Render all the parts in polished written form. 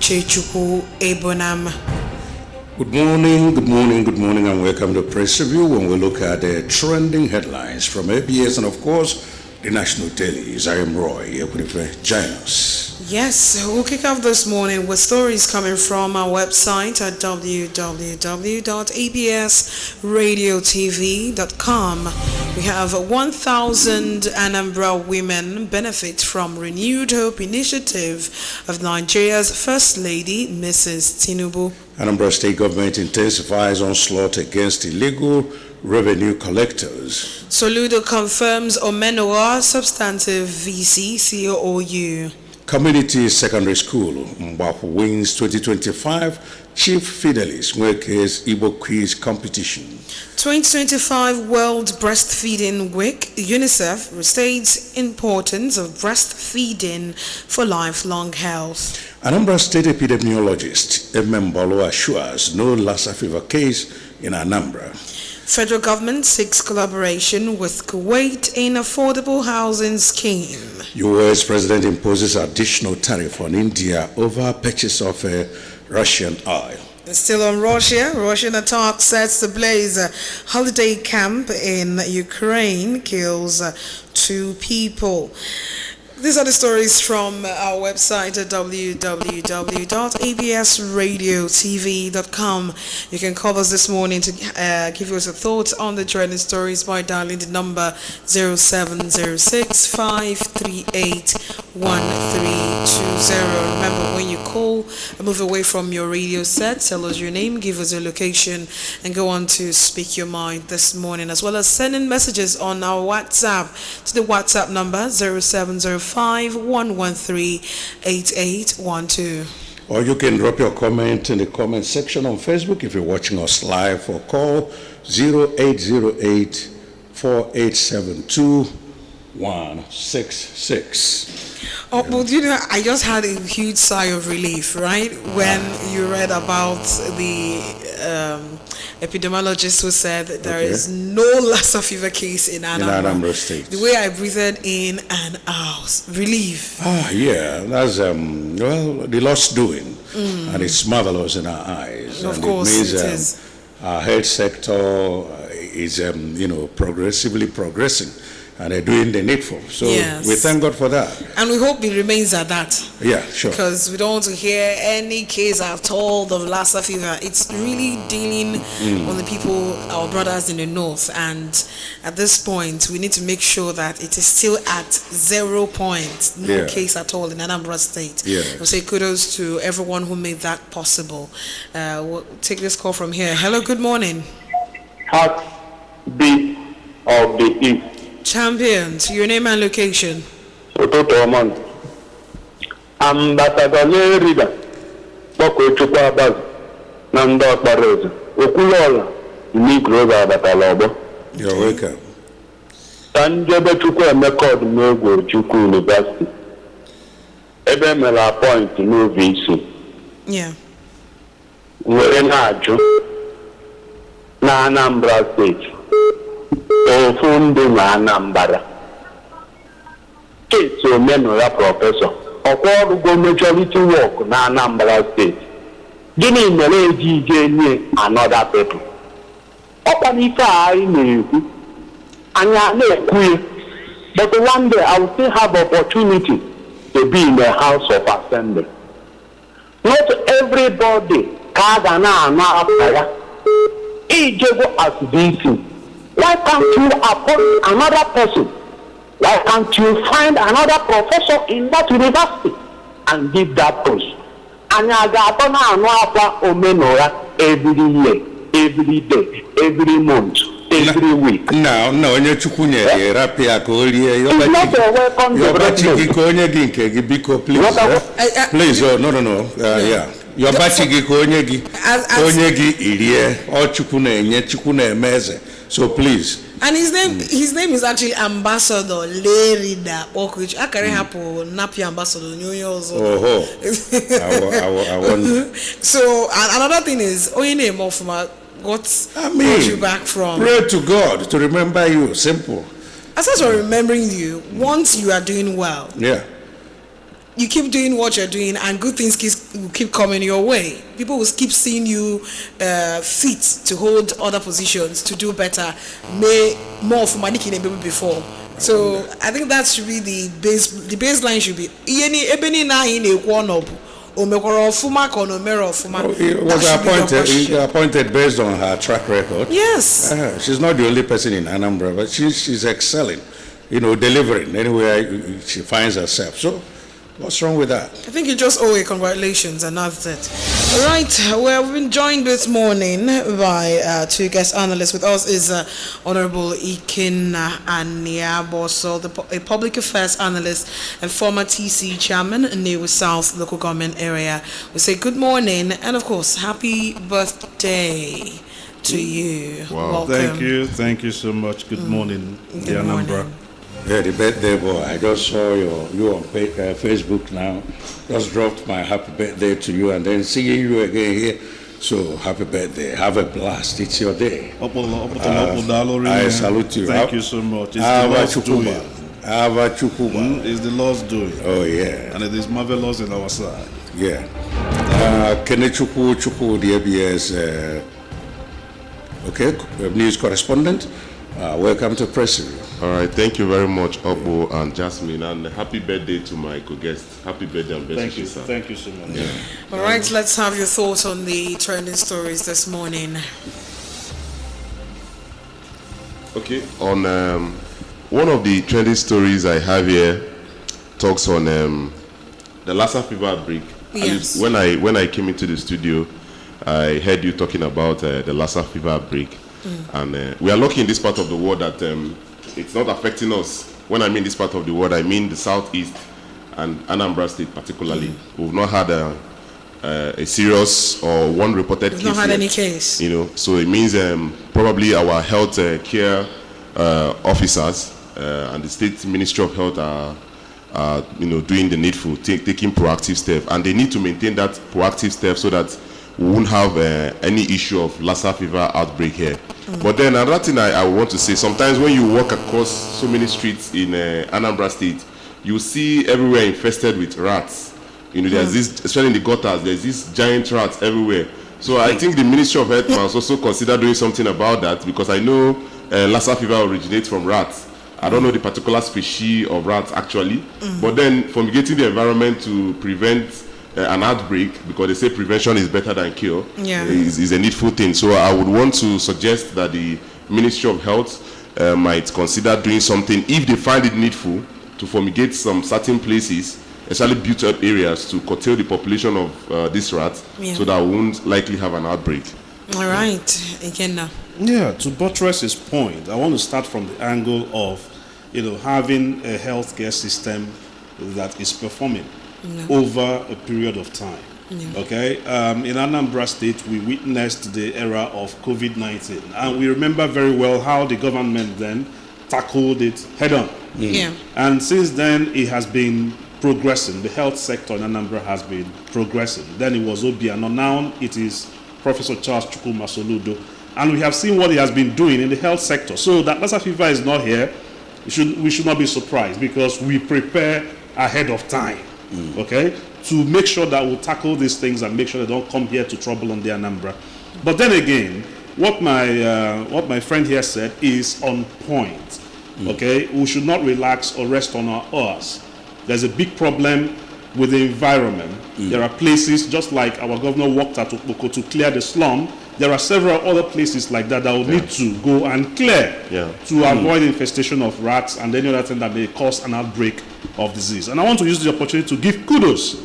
Uchechukwu Ebonam. Good morning, and welcome to Press Review when we look at the trending headlines from ABS and, of course, the national dailies. I am Roy. Join us. Yes, we'll kick off this morning with stories coming from our website at www.absradiotv.com. We have 1,000 Anambra women benefit from Renewed Hope initiative of Nigeria's First Lady, Mrs. Tinubu. Anambra State government intensifies onslaught against illegal revenue collectors. Soludo confirms Omenoa substantive VC COOU. Community Secondary School Mbapu wins 2025 Chief Fidelis Nweke's Igbo Quiz Competition. 2025 World Breastfeeding Week, UNICEF restates importance of breastfeeding for lifelong health. Anambra State epidemiologist Mbalo assures no Lassa fever case in Anambra. Federal government seeks collaboration with Kuwait in affordable housing scheme. U.S. President imposes additional tariff on India over purchase of Russian oil. Still on Russia, Russian attack sets ablaze a holiday camp in Ukraine, kills 2 people. These are the stories from our website at www.absradiotv.com. You can call us this morning to give us your thoughts on the trending stories by dialing the number 0706-538-1320. Remember, when you call, move away from your radio set, tell us your name, give us your location, and go on to speak your mind this morning, as well as sending messages on our WhatsApp to the WhatsApp number 0705-113-8812. Or you can drop your comment in the comment section on Facebook if you're watching us live, or call 0808-4872-166. Oh, but you know, I just had a huge sigh of relief, right, when you read about the epidemiologist who said that there is no Lassa fever case in Anambra State. The way I breathed in and out, relief. Yeah, that's the Lord's doing, and it's marvelous in our eyes. Of and course, it means it is. Our health sector is progressively progressing, and they're doing the needful. So yes, we thank God for that. And we hope it remains at that. Yeah, sure. Because we don't want to hear any case at all of Lassa fever. It's really dealing on the people, our brothers in the north. And at this point, we need to make sure that it is still at 0 point. No case at all in Anambra State. Yeah. We'll say kudos to everyone who made that possible. We'll take this call from here. Hello, good morning. Heartbeat of the East. Champions, your name and location. Ambassador Lerida, Boko Chukwa Baz, Nando Barroso, Okulola, Negro Batalobo. You're welcome. Tanjebe Chukwa Mekod Nogo Chukwu University. Ebe mela appoint no VC. Yeah. Were na-ajụ na Anambra State. Ofundu na Anambra. Kate Omenola professor. Ọkwọrụgo majority work na Anambra State. Gịnị mere eji nye another people? Ọkwa n'ife anyị na-ekwu. Anya na-ekwu ya. But one day I will still have opportunity to be in the House of Assembly. Not everybody ka ga na-anọ afọ ya. Ijego as VC. Why can't you appoint another person? Why can't you find another professor in that university and give that post? And I got on Omenora every year, every day, every month, every week. No, you're chukunye rapia kolie. It's not a welcome development. Please, no. Yeah. You're batching konyegi ilie or chukune meze. So please. And his name is actually Ambassador Lerida Okwich. I carry hapo napi Ambassador Nyonyozo. I want. So another thing is name of what brought you back from. Pray to God to remember you. Simple. As for remembering you, once you are doing well. Yeah. you keep doing what you're doing, and good things will keep coming your way. People will keep seeing you fit to hold other positions, to do better, more for money than maybe before. So I think that's really the baseline should be. He was appointed based on her track record. Yes. She's not the only person in Anambra, but she's excelling, delivering anywhere she finds herself. So what's wrong with that? I think you just owe a congratulations, and that's it. All right, well, we've been joined this morning by two guest analysts. With us is Honorable Ikenna Aniaboso, a public affairs analyst and former TC chairman in Newu South local government area. We say good morning and, of course, happy birthday to you. Wow, welcome. Thank you so much. Good morning, Good Anambra. morning. Yeah, the birthday boy. I just saw you on Facebook now. Just dropped my happy birthday to you, and then seeing you again here. So happy birthday. Have a blast. It's your day. I salute you. Thank you so much. It's the Lord's doing. It's the Lord's doing. Oh, yeah. And it is marvelous in our side. Yeah. Kenechukwu, the ABS news correspondent. Welcome to Press Review. All right, thank you very much, Obo and Jasmine, and happy birthday to my co-guest. Happy birthday and best Thank you. sir. Thank you so much. Yeah. All right, let's have your thoughts on the trending stories this morning. Okay, on one of the trending stories I have here talks on the Lassa fever outbreak. Yes. And when I came into the studio, I heard you talking about the Lassa fever outbreak. And we are lucky in this part of the world that it's not affecting us. When I mean this part of the world, I mean the southeast and Anambra State particularly. We've not had a serious or one reported case. We've not had yet, any case. So it means probably our health care officers and the State Ministry of Health are doing the needful, taking proactive steps, and they need to maintain that proactive step so that we won't have any issue of Lassa fever outbreak here. But then another thing I want to say, sometimes when you walk across so many streets in Anambra State, you see everywhere infested with rats. There's this, especially in the gutters, there's these giant rats everywhere. So I think the Ministry of Health must also consider doing something about that, because I know Lassa fever originates from rats. I don't know the particular species of rats actually, but then fumigating the environment to prevent an outbreak, because they say prevention is better than cure, is a needful thing. So I would want to suggest that the Ministry of Health might consider doing something, if they find it needful, to fumigate some certain places, especially built-up areas, to curtail the population of these rats, so that we won't likely have an outbreak. All right, Ikenna. Yeah, to buttress his point, I want to start from the angle of, having a healthcare system that is performing over a period of time. Okay, in Anambra State, we witnessed the era of COVID-19, and we remember very well how the government then tackled it head-on. And since then, it has been progressing. The health sector in Anambra has been progressing. Then it was Obiano. Now it is Professor Charles Chukwuma Soludo, and we have seen what he has been doing in the health sector. So that Lassa fever is not here. We should not be surprised, because we prepare ahead of time. Okay, to make sure that we'll tackle these things and make sure they don't come here to trouble on the Anambra. But then again, what my friend here said is on point. Okay, we should not relax or rest on our oars. There's a big problem with the environment. There are places, just like our governor walked out to clear the slum, there are several other places like that will need to go and clear to avoid infestation of rats and any other thing that may cause an outbreak of disease. And I want to use the opportunity to give kudos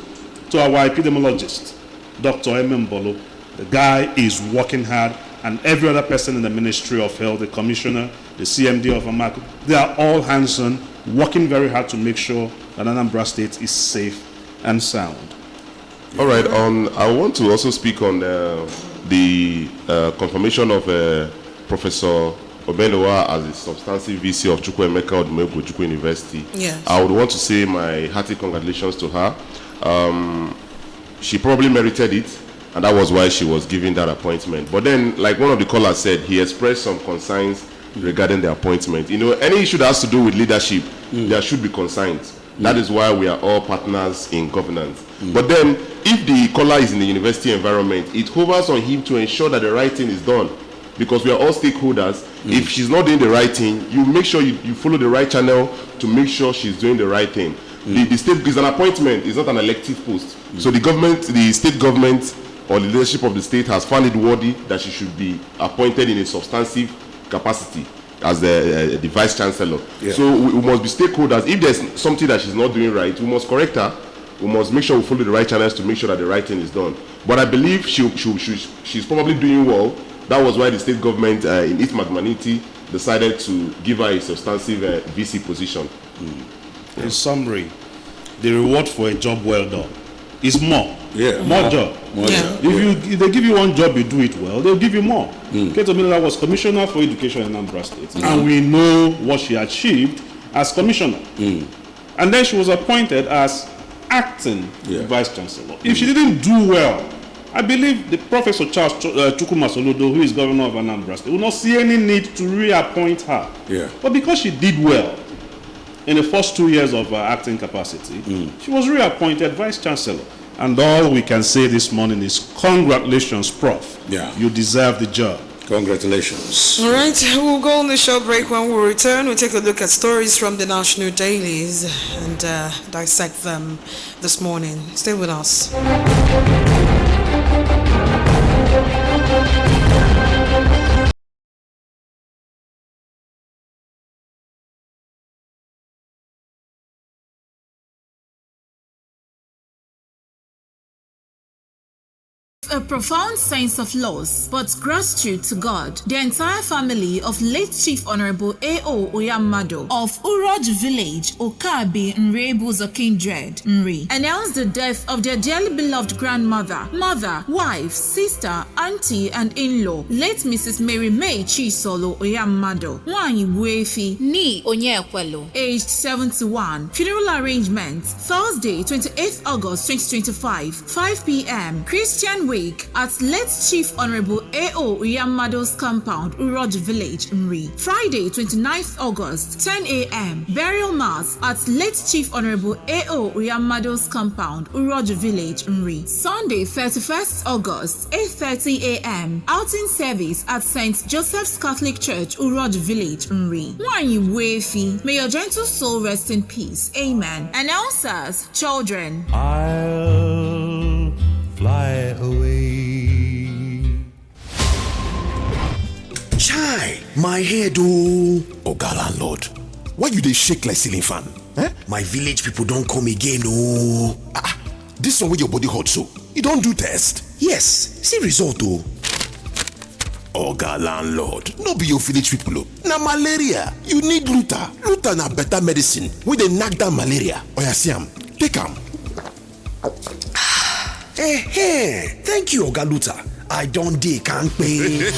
to our epidemiologist, Dr. Mbolo. The guy is working hard, and every other person in the Ministry of Health, the Commissioner, the CMD of Amako, they are all hands-on, working very hard to make sure that Anambra State is safe and sound. All right, I want to also speak on the confirmation of Professor Obelowa as the substantive VC of Chukwuemeka Odumegwu Chukwu University. I would want to say my hearty congratulations to her. She probably merited it, and that was why she was given that appointment. But then, like one of the callers said, he expressed some concerns regarding the appointment. Any issue that has to do with leadership, there should be concerns. That is why we are all partners in governance. But then, if the caller is in the university environment, it hovers on him to ensure that the right thing is done. Because we are all stakeholders. If she's not doing the right thing, you make sure you follow the right channel to make sure she's doing the right thing. The state is an appointment, it's not an elective post. So the state government or the leadership of the state has found it worthy that she should be appointed in a substantive capacity as the vice chancellor. Yeah. So we must be stakeholders. If there's something that she's not doing right, we must correct her. We must make sure we follow the right channels to make sure that the right thing is done. But I believe she's probably doing well. That was why the state government in its magnanimity decided to give her a substantive VC position. In summary, the reward for a job well done is more. Yeah. More job. More job. If they give you one job, you do it well, they'll give you more. Kate Omila was commissioner for education in Anambra State. And we know what she achieved as commissioner. And then she was appointed as acting vice chancellor. If she didn't do well, I believe the Professor Charles Chukwuma Soludo, who is governor of Anambra State, will not see any need to reappoint her. Yeah. But because she did well in the first 2 years of her acting capacity, she was reappointed vice chancellor. And all we can say this morning is congratulations, Prof. Yeah. You deserve the job. Congratulations. All right, we'll go on the short break. When we return, we'll take a look at stories from the national dailies and dissect them this morning. Stay with us. A profound sense of loss, but gratitude to God. The entire family of late Chief Honorable A.O. Oyamado of Uroj Village, Okabe, Nrebuzo Kindred, Nri, announced the death of their dearly beloved grandmother, mother, wife, sister, auntie, and in-law, late Mrs. Mary May Chisolo Oyamado, Nwanyi Buefi, Ni Onyekwelo, aged 71. Funeral arrangement, Thursday, 28th August 2025, 5 p.m. Christian Wake at late Chief Honorable A.O. Oyamado's compound, Uroj Village, Nri. Friday, 29th August, 10 a.m. Burial mass at late Chief Honorable A.O. Oyamado's compound, Uroj Village, Nri. Sunday, 31st August, 8:30 a.m. Outing service at St. Joseph's Catholic Church, Uroj Village, Nri. Nwanyi Buefi, may your gentle soul rest in peace. Amen. Announcers, children. I'll fly away. Chai, my head oh. Oga landlord, why you dey shake like ceiling fan? My village people don't come again oh. This one with your body hot so, you don't do test? Yes, see result oh. Oga landlord, no be your village people oh. Na malaria, you need Luta. Luta na better medicine wey dey knack down malaria. Oya see am, take am. Thank you, Oga Luta. I don't can't pay.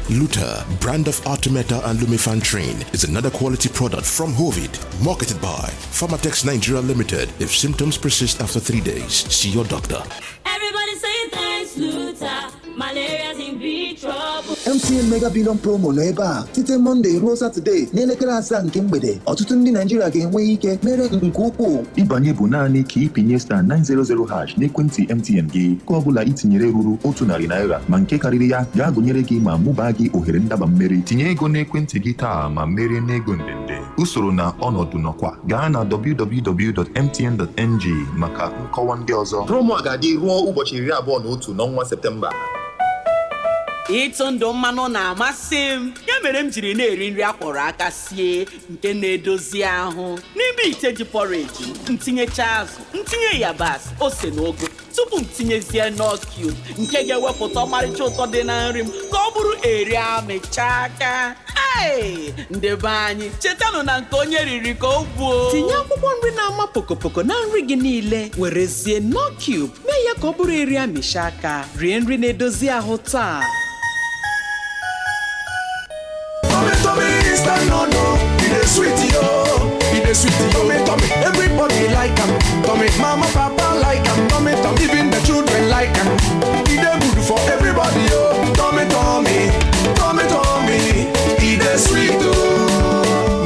Luta, brand of Artemeta and Lumefantrine, is another quality product from Hovid, marketed by Pharmatex Nigeria Limited. If symptoms persist after 3 days, see your doctor. Everybody say thanks, Luta. Malaria's in big trouble. MTN Mega Billion Promo nọ ebe a site Monday ruo Saturday n'elekere 7 nke mgbede. Ọtụtụ ndị Naịjirịa ga-enwe ike mere nke ukwuu. Ịbanye bụ naanị ka ịpịnye star 900 hash n'ekwentị MTN gị. Ka ọ bụla itinyere ruru 100 naira ma nke karịrị ya ga-agụnyere gị ma mụbaa gị ohere ndaba mmeri. Tinye ego n'ekwentị gị taa ma merie n'ego ndende. Usoro na ọnọdụ nọkwa. Gaa na www.mtn.ng maka nkọwa ndị ọzọ. Promo a ga-adị ruo ụbọchị 21 n'ọnwa Septemba. Ịtụ ndụ mmanụ na-amasị m, ya mere m jiri na-eri nri akpọrọ aka sie nke na-edozi ahụ. N'ime ite ji porridge, ntinyecha azụ, ntinye yabasị, ose na ogo, tupu m tinyezie nut cube nke ga-ewepụta ọmarịcha ụtọ dị na nri m ka ọ bụrụ eri amịcha aka. Ndị be anyị, chetanụ na nke onye riri ka o buo. Tinye akwụkwọ nri na-ama pokopoko na nri gị niile, werezie nut cube mee ya ka ọ bụrụ eri amịcha aka. Rie nri na-edozi ahụ taa. Everybody like them. Mama, papa like them. Even the children like them. It is good for everybody. Tommy. It is sweet too.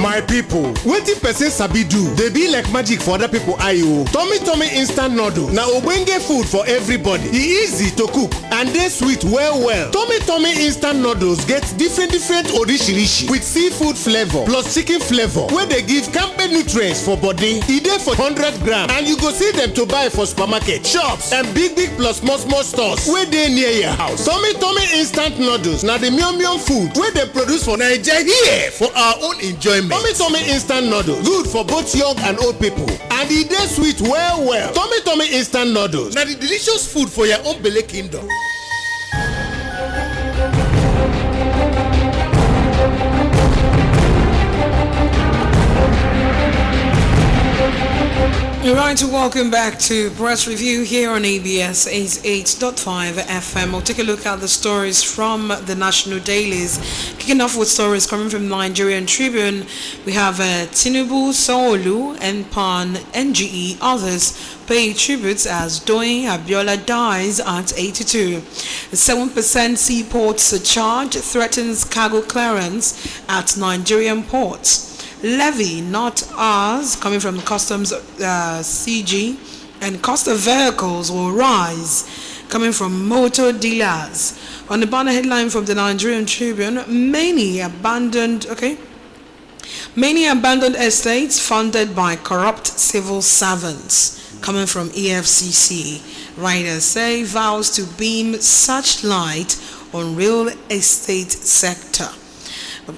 My people, what wetin person sabi do dey be like magic for other people eye o. Tummy instant noodle na ogbonge food for everybody. E easy to cook and dey sweet well well. Tummy instant noodles get different orishirishi with seafood flavor plus chicken flavor wey dey give kampe nutrients for body. E dey for 100 gram and you go see dem to buy for supermarket, shops and big plus small stores wey dey near your house. Tummy instant noodles na the mion food wey dem produce for Naija here for our own enjoyment. Tummy instant noodles good for both young and old people and e dey sweet well well. Tummy instant noodles na the delicious food for your own belle kingdom. All right, welcome back to Press Review here on ABS 88.5 FM. We'll take a look at the stories from the national dailies. Kicking off with stories coming from Nigerian Tribune, we have Tinubu, Sanwo-Olu, NPAN, NGE, others pay tributes as Doyin Abiola dies at 82. A 7% seaport surcharge threatens cargo clearance at Nigerian ports. Levy not ours coming from customs CG, and cost of vehicles will rise coming from motor dealers. On the banner headline from the Nigerian Tribune, many abandoned estates funded by corrupt civil servants coming from EFCC. Writers say vows to beam such light on real estate sector.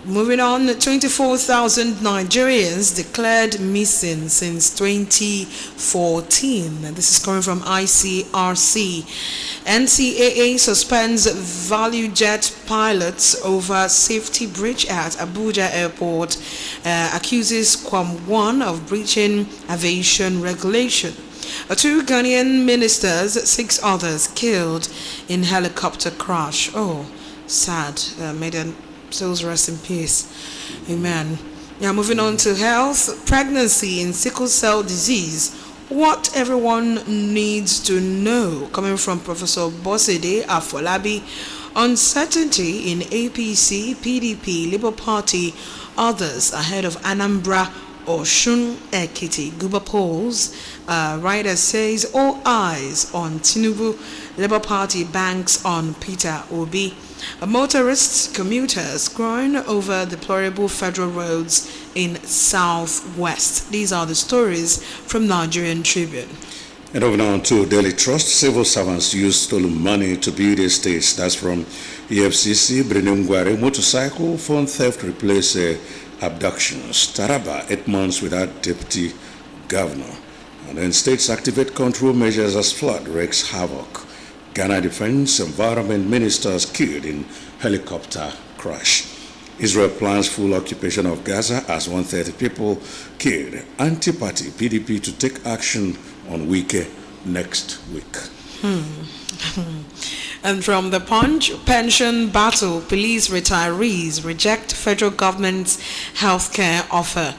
Moving on, 24,000 Nigerians declared missing since 2014. This is coming from ICRC. NCAA suspends value jet pilots over safety breach at Abuja Airport, accuses Kwam1 of breaching aviation regulation. 2 Ghanaian ministers, 6 others killed in helicopter crash. Oh, sad. Souls rest in peace. Amen. Now moving on to health. Pregnancy in sickle cell disease. What everyone needs to know. Coming from Professor Bosede Afolabi. Uncertainty in APC, PDP, Labour Party, others ahead of Anambra, Osun, Ekiti, Guba polls. Writer says all eyes on Tinubu. Labour Party banks on Peter Obi. Motorists, commuters crying over deplorable federal roads in southwest. These are the stories from Nigerian Tribune. And over now to Daily Trust. Civil servants use stolen money to build estates. That's from EFCC. Brenungware motorcycle phone theft replace abductions. Taraba 8 months without deputy governor. And then states activate control measures as flood wreaks havoc. Ghana Defense Environment Ministers killed in helicopter crash. Israel plans full occupation of Gaza as 130 people killed. Anti-party PDP to take action on Wike next week. And from the Punch, pension battle, police retirees reject federal government's healthcare offer.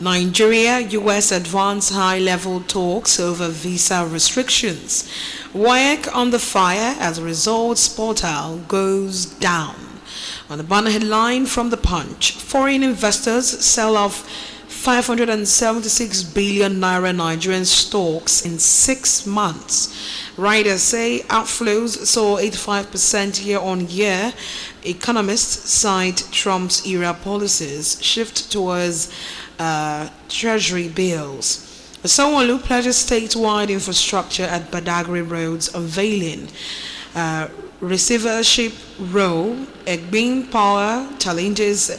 Nigeria, US advance high-level talks over visa restrictions. WAEC on the fire as results portal goes down. On the banner headline from the Punch, foreign investors sell off 576 billion naira Nigerian stocks in 6 months. Writers say outflows saw 85% year-on-year. Economists cite Trump's era policies shift towards treasury bills. Sanwo-Olu pledges statewide infrastructure at Badagry roads unveiling. Receivership role, Egbin Power challenges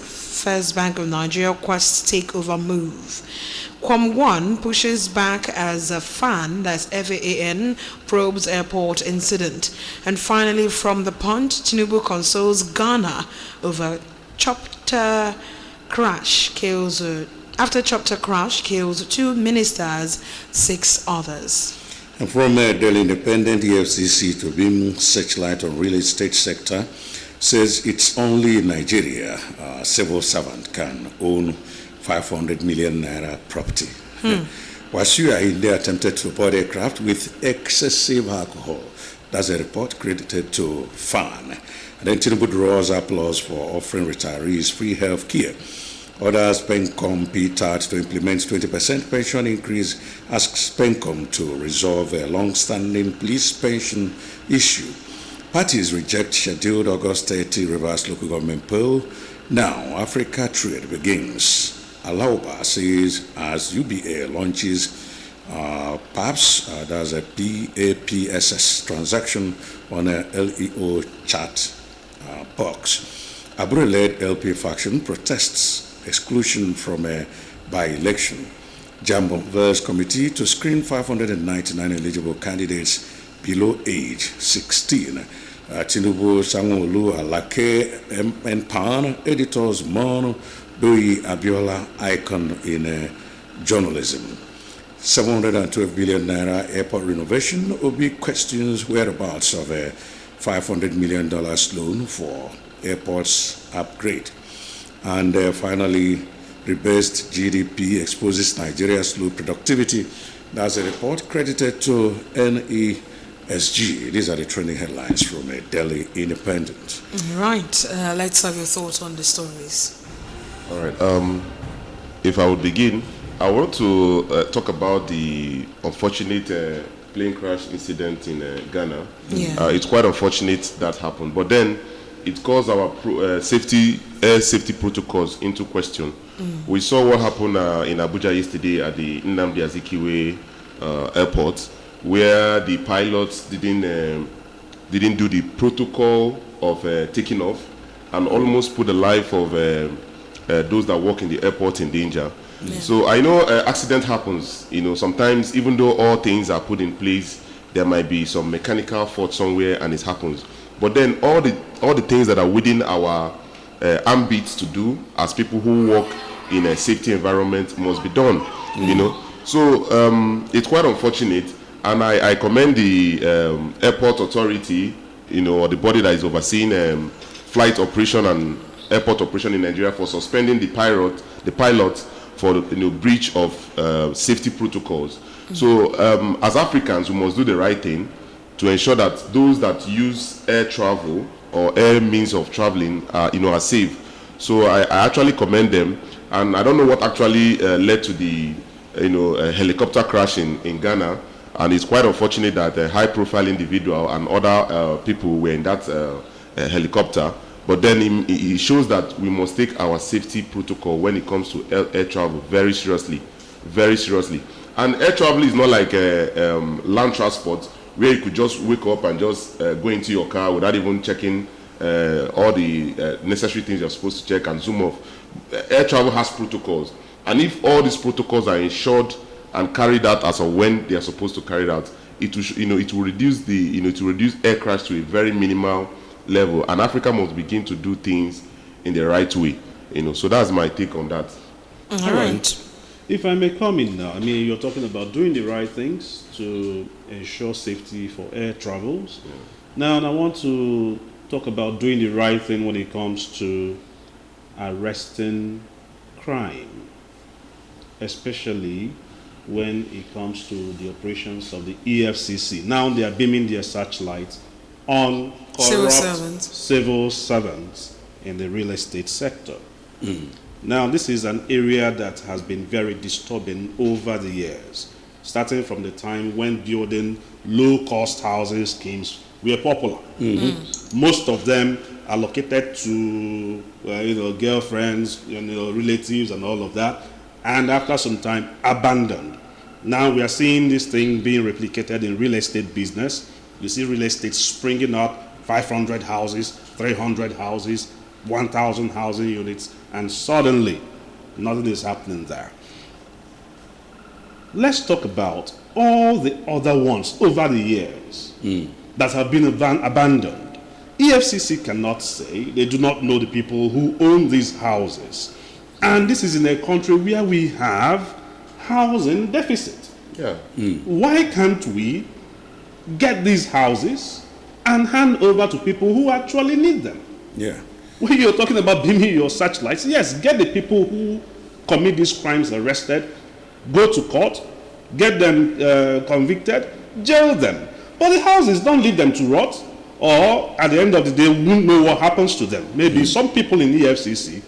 First Bank of Nigeria Quest takeover move. Kwam1 pushes back as a fan, that's FAAN, probes airport incident. And finally from the Punch, Tinubu consoles Ghana over chopper crash kills. After chopper crash kills 2 ministers, 6 others. And from Daily Independent, EFCC to beam searchlight on real estate sector says it's only Nigeria civil servant can own 500 million naira property. Wasua India attempted to board aircraft with excessive alcohol. That's a report credited to FAN. And then Tinubu draws applause for offering retirees free health care. Others, PENCOM PTAT to implement 20% pension increase, asks PENCOM to resolve a long-standing police pension issue. Parties reject scheduled August 30 reverse local government poll. Now, Africa trade begins. Alauba says as UBA launches PAPS, that's a PAPSS transaction on a LEO chat box. Abure-led LP faction protests exclusion from a by-election. Jambo-verse committee to screen 599 eligible candidates below age 16. Tinubu, Sanwo-Olu, Alake, Mpan, editors Mono, Doi, Abiola, icon in journalism. 712 billion naira airport renovation. Obi questions whereabouts of a $500 million loan for airports upgrade. And finally, rebased GDP exposes Nigeria's low productivity. That's a report credited to NESG. These are the trending headlines from a Delhi Independent. Right. Let's have your thoughts on the stories. All right. If I would begin, I want to talk about the unfortunate plane crash incident in Ghana. Yeah. It's quite unfortunate that happened, but then it calls our air safety protocols into question. We saw what happened in Abuja yesterday at the Anambra airport, where the pilots didn't do the protocol of taking off and almost put the life of those that work in the airport in danger. Yeah. So I know accident happens. Sometimes even though all things are put in place, there might be some mechanical fault somewhere, and it happens. But then all the things that are within our ambits to do as people who work in a safety environment must be done. So it's quite unfortunate, and I commend the airport authority, or the body that is overseeing flight operation and airport operation in Nigeria, for suspending the pilot for breach of safety protocols. So as Africans, we must do the right thing to ensure that those that use air travel or air means of traveling are safe. So I actually commend them, and I don't know what actually led to the helicopter crash in Ghana, and it's quite unfortunate that a high-profile individual and other people were in that helicopter. But then it shows that we must take our safety protocol when it comes to air travel very seriously, very seriously. And air travel is not like land transport, where you could just wake up and just go into your car without even checking all the necessary things you're supposed to check and zoom off. Air travel has protocols, and if all these protocols are ensured and carried out as of when they are supposed to carry out, it will reduce air crash to a very minimal level, and Africa must begin to do things in the right way. So that's my take on that. All right. If I may come in now, you're talking about doing the right things to ensure safety for air travels. Yeah. Now, I want to talk about doing the right thing when it comes to arresting crime, especially when it comes to the operations of the EFCC. Now they are beaming their searchlight on corrupt civil servants in the real estate sector. Now, this is an area that has been very disturbing over the years, starting from the time when building low-cost housing schemes were popular. Most of them allocated to girlfriends, relatives and all of that, and after some time abandoned. Now we are seeing this thing being replicated in real estate business. You see real estate springing up, 500 houses, 300 houses, 1,000 housing units, and suddenly nothing is happening there. Let's talk about all the other ones over the years that have been abandoned. EFCC cannot say they do not know the people who own these houses. And this is in a country where we have housing deficit. Yeah. Why can't we get these houses and hand over to people who actually need them? Yeah. When you're talking about beaming your searchlights, yes, get the people who commit these crimes arrested, go to court, get them convicted, jail them. But the houses, don't leave them to rot, or at the end of the day, we won't know what happens to them. Maybe some people in the EFCC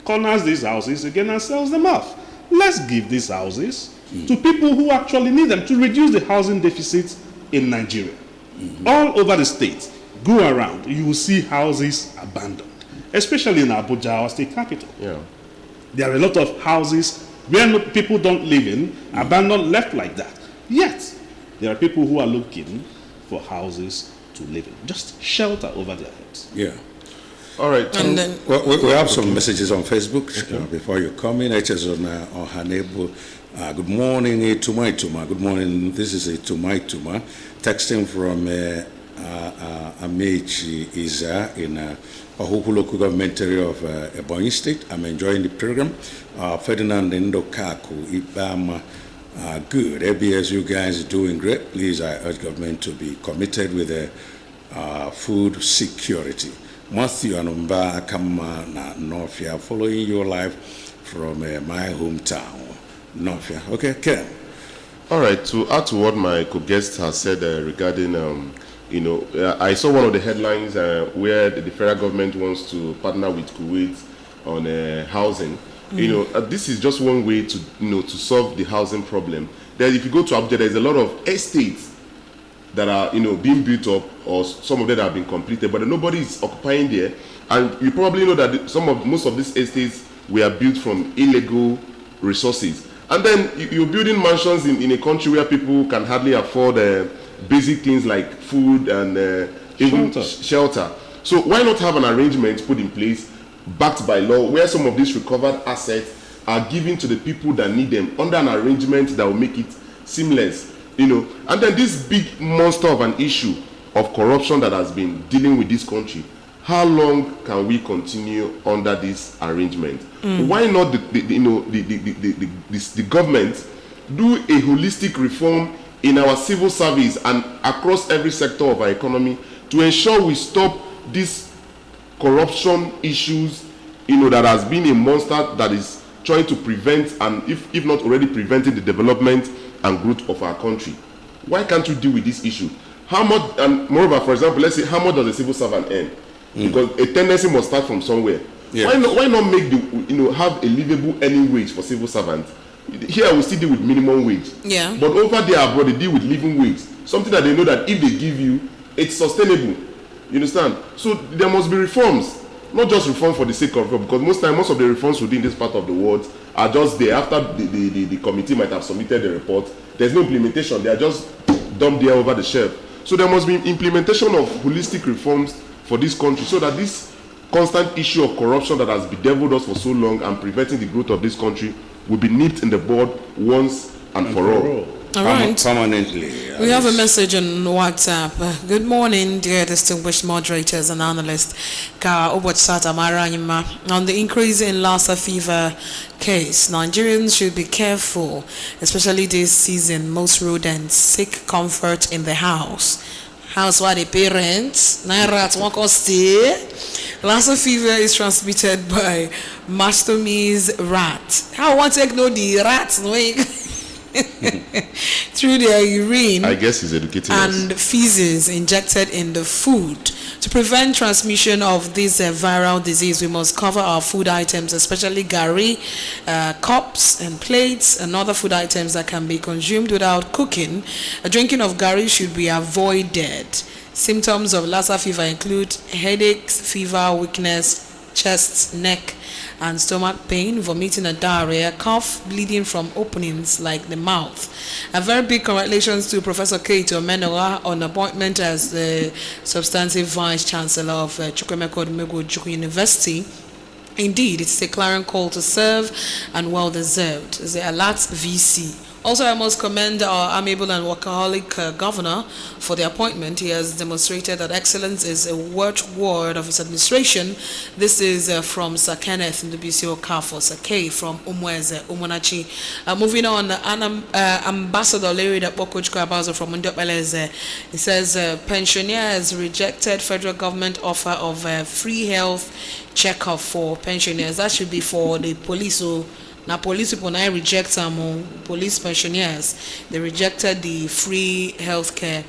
corners these houses again and sells them off. Let's give these houses to people who actually need them to reduce the housing deficit in Nigeria. All over the state, go around, you will see houses abandoned, especially in Abuja, our state capital. Yeah. There are a lot of houses where people don't live in, abandoned, left like that. Yet, there are people who are looking for houses to live in, just shelter over their heads. Yeah. All right. And then we have some messages on Facebook before you come in. HS on Hanebo. Good morning, Ituma. Good morning. This is Ituma. Texting from Amechi Iza in Ohuhu local government area of Ebonyi State. I'm enjoying the program. Ferdinand Ndokaku, Ibama. Good. ABS, you guys are doing great. Please, I urge government to be committed with food security. Matthew Anambra Akama na Northia, following your live from my hometown, Northia. Okay, Ken. All right, to add to what my co-guest has said regarding, I saw one of the headlines where the federal government wants to partner with Kuwait on housing. This is just one way to, to solve the housing problem. Then if you go to Abuja, there's a lot of estates that are, being built up, or some of them have been completed, but nobody is occupying there. And you probably know that most of these estates were built from illegal resources. And then you're building mansions in a country where people can hardly afford basic things like food and even shelter. So why not have an arrangement put in place, backed by law, where some of these recovered assets are given to the people that need them under an arrangement that will make it seamless, And then this big monster of an issue of corruption that has been dealing with this country, how long can we continue under this arrangement? Why not the government do a holistic reform in our civil service and across every sector of our economy to ensure we stop these corruption issues, that has been a monster that is trying to prevent, and if not already preventing, the development and growth of our country. Why can't we deal with this issue? How much, and moreover, for example, let's say, how much does a civil servant earn? Because a tendency must start from somewhere. Yeah. Why not make have a livable earning wage for civil servants? Here we still deal with minimum wage. Yeah. But over there abroad, they deal with living wage. Something that they know that if they give you, it's sustainable. You understand? So there must be reforms. Not just reform for the sake of reform, because most of the reforms within this part of the world are just there after the committee might have submitted the report. There's no implementation. They are just dumped there over the shelf. So there must be implementation of holistic reforms for this country so that this constant issue of corruption that has bedeviled us for so long and preventing the growth of this country will be nipped in the bud once and for all. All right. Permanently. We have a message on WhatsApp. Good morning, dear distinguished moderators and analysts. On the increase in Lassa fever case, Nigerians should be careful, especially this season. Most rodents seek comfort in the house. House where the parents, rats won't stay. Lassa fever is transmitted by mastomys rat. How want to know the rats? Through their urine, I guess he's educating and us. feces injected in the food. To prevent transmission of this viral disease, we must cover our food items, especially gari, cups and plates and other food items that can be consumed without cooking. Drinking of gari should be avoided. Symptoms of Lassa fever include headaches, fever, weakness, chest, neck and stomach pain, vomiting and diarrhea, cough, bleeding from openings like the mouth. A very big congratulations to Professor Keito Menowa on appointment as the substantive Vice Chancellor of Chukwemeka Odumegwu Ojukwu University. Indeed, it's a clarion call to serve and well-deserved. It's the Alert VC. Also, I must commend our amiable and workaholic governor for the appointment. He has demonstrated that excellence is a watchword of his administration. This is from Sir Kenneth Ndubisi Okafo, Sir K from Umweze, Umunachi. Moving on, Ambassador Larry Dapokochko Abazo from Undopeleze. He says, pensioners rejected federal government offer of free health checkup for pensioners. That should be for the police. Now, police people now reject some police pensioners. They rejected the free health care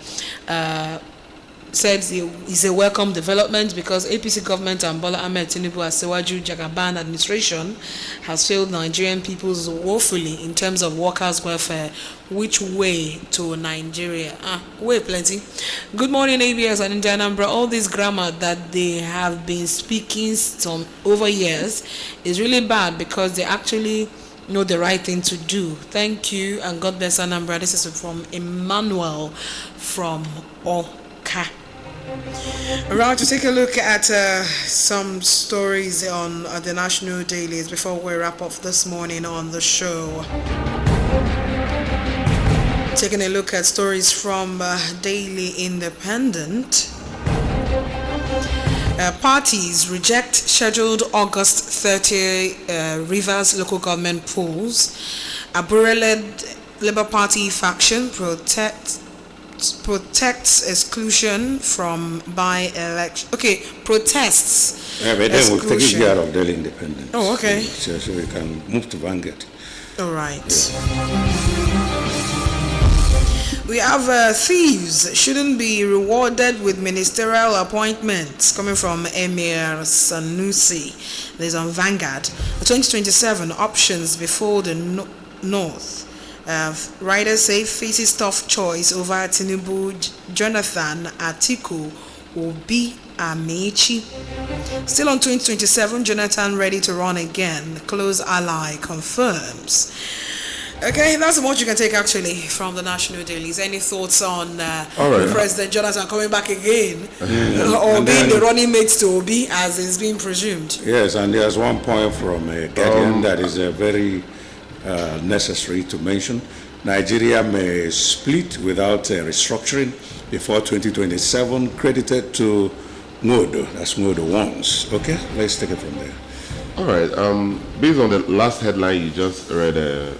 said it's a welcome development because APC government and Bola Ahmed Tinubu as Sewaju Jagaban administration has failed Nigerian peoples woefully in terms of workers' welfare. Which way to Nigeria? Way plenty. Good morning, ABS and Anambra. All this grammar that they have been speaking some over years is really bad because they actually know the right thing to do. Thank you and God bless Anambra. This is from Emmanuel from Oka. Around to take a look at some stories on the national dailies before we wrap up this morning on the show. Taking a look at stories from Daily Independent. Parties reject scheduled August 30 Rivers local government polls. Abure-led Labour Party faction protects exclusion from by-election. Okay, protests. Yeah, but then we'll take it out of Daily Independent. Oh, okay. So we can move to Vanguard. All right. Yeah. We have thieves shouldn't be rewarded with ministerial appointments coming from Emir Sanusi. There's on Vanguard. The 2027 options before the North. Writers say faces tough choice over Tinubu, Jonathan, Atiku, Obi, Amechi. Still on 2027, Jonathan ready to run again. Close ally confirms. Okay, that's what you can take actually from the national dailies. Any thoughts on President Jonathan coming back again or being the running mate to Obi as is being presumed? Yes, and there's one point from Guardian that is very necessary to mention. Nigeria may split without restructuring before 2027, credited to Modo. That's Modo once. Okay, let's take it from there. All right. Based on the last headline you just read,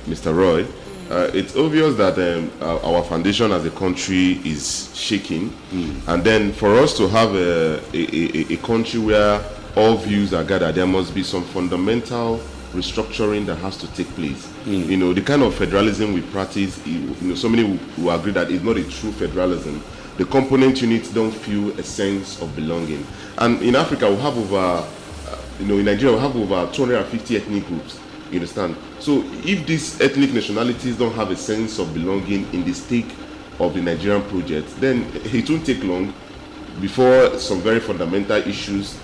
Mr. Roy, it's obvious that our foundation as a country is shaking, and then for us to have a country where all views are gathered, there must be some fundamental restructuring that has to take place. You know, the kind of federalism we practice, so many will agree that it's not a true federalism. The component units don't feel a sense of belonging. And in Africa, we have over, in Nigeria, we have over 250 ethnic groups, you understand? So if these ethnic nationalities don't have a sense of belonging in the stake of the Nigerian project, then it won't take long before some very fundamental issues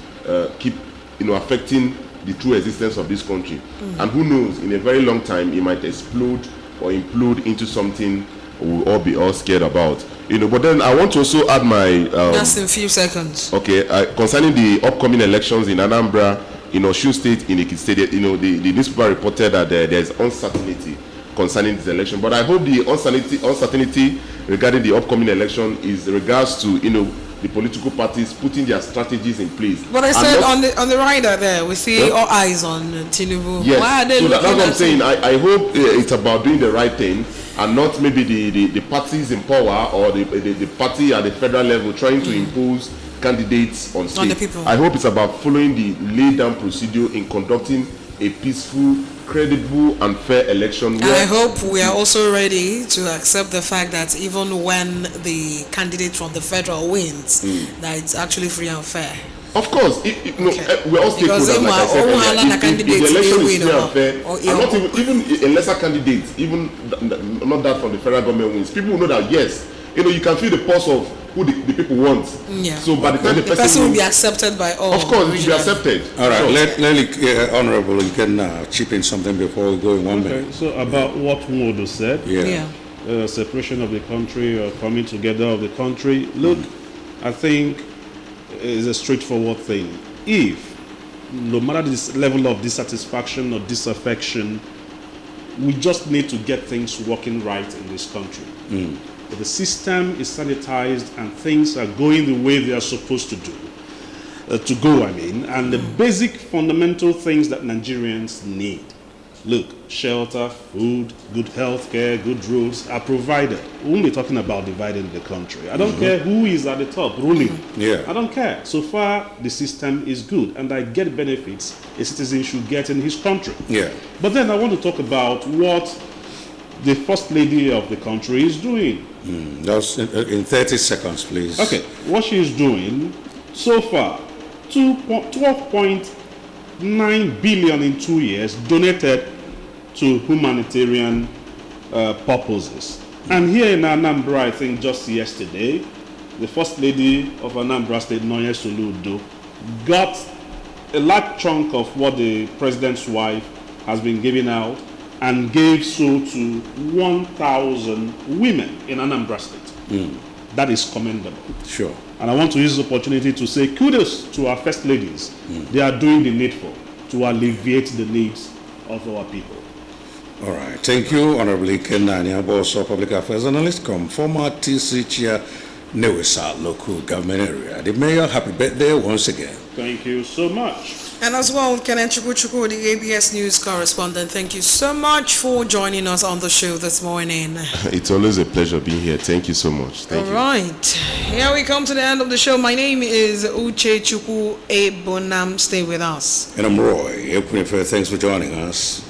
keep, affecting the true existence of this country. And who knows, in a very long time, it might explode or implode into something we'll all be scared about. But then I want to also add my... Just in a few seconds. Okay, concerning the upcoming elections in Anambra, in Osun State, in Ekiti State, the newspaper reported that there's uncertainty concerning this election. But I hope the uncertainty regarding the upcoming election is regards to, the political parties putting their strategies in place. But I said on the rider there, we see all eyes on Tinubu. Yes, why are they so that's looking what I'm at saying. him? I hope it's about doing the right thing and not maybe the parties in power or the party at the federal level trying to impose candidates on state. On the people. I hope it's about following the laid down procedure in conducting a peaceful, credible and fair election. And I hope we are also ready to accept the fact that even when the candidate from the federal wins, that it's actually free and fair. Of course, we're all stakeholders, like I said earlier. If the election is free and fair, and not even a lesser candidate, even not that from the federal government wins, people will know that yes, you can feel the pulse of who the people want. Yeah. So by the time the person will be accepted by all. Of course, it will be accepted. All right, let Honorable, you can chip in something before we go in 1 minute. So about what Modo said, separation of the country or coming together of the country. Look, I think it's a straightforward thing. If, no matter this level of dissatisfaction or disaffection, we just need to get things working right in this country. But the system is sanitized and things are going the way they are supposed to do. And the basic fundamental things that Nigerians need. Look, shelter, food, good health care, good roads are provided. We won't be talking about dividing the country. I don't care who is at the top ruling. I don't care. So far, the system is good, and I get benefits a citizen should get in his country. But then I want to talk about what the First Lady of the country is doing. Just in 30 seconds, please. Okay, what she is doing so far, 12.9 billion in 2 years donated to humanitarian purposes. And here in Anambra, I think just yesterday, the First Lady of Anambra State, Noye Soludo, got a large chunk of what the president's wife has been giving out and gave so to 1,000 women in Anambra State. That is commendable. Sure. And I want to use this opportunity to say kudos to our First Ladies. They are doing the needful to alleviate the needs of our people. All right. Thank you, Honorable Kenanya, also Public Affairs Analyst, former TC Chair, Newesa Local Government Area. The Mayor, happy birthday once again. Thank you so much. And as well, Kenen Chukwuchukwu, the ABS News correspondent, thank you so much for joining us on the show this morning. It's always a pleasure being here. Thank you so much. Thank you. All right. Here we come to the end of the show. My name is Uche Chukwu Ebonam. Stay with us. And I'm Roy. Thanks for joining us.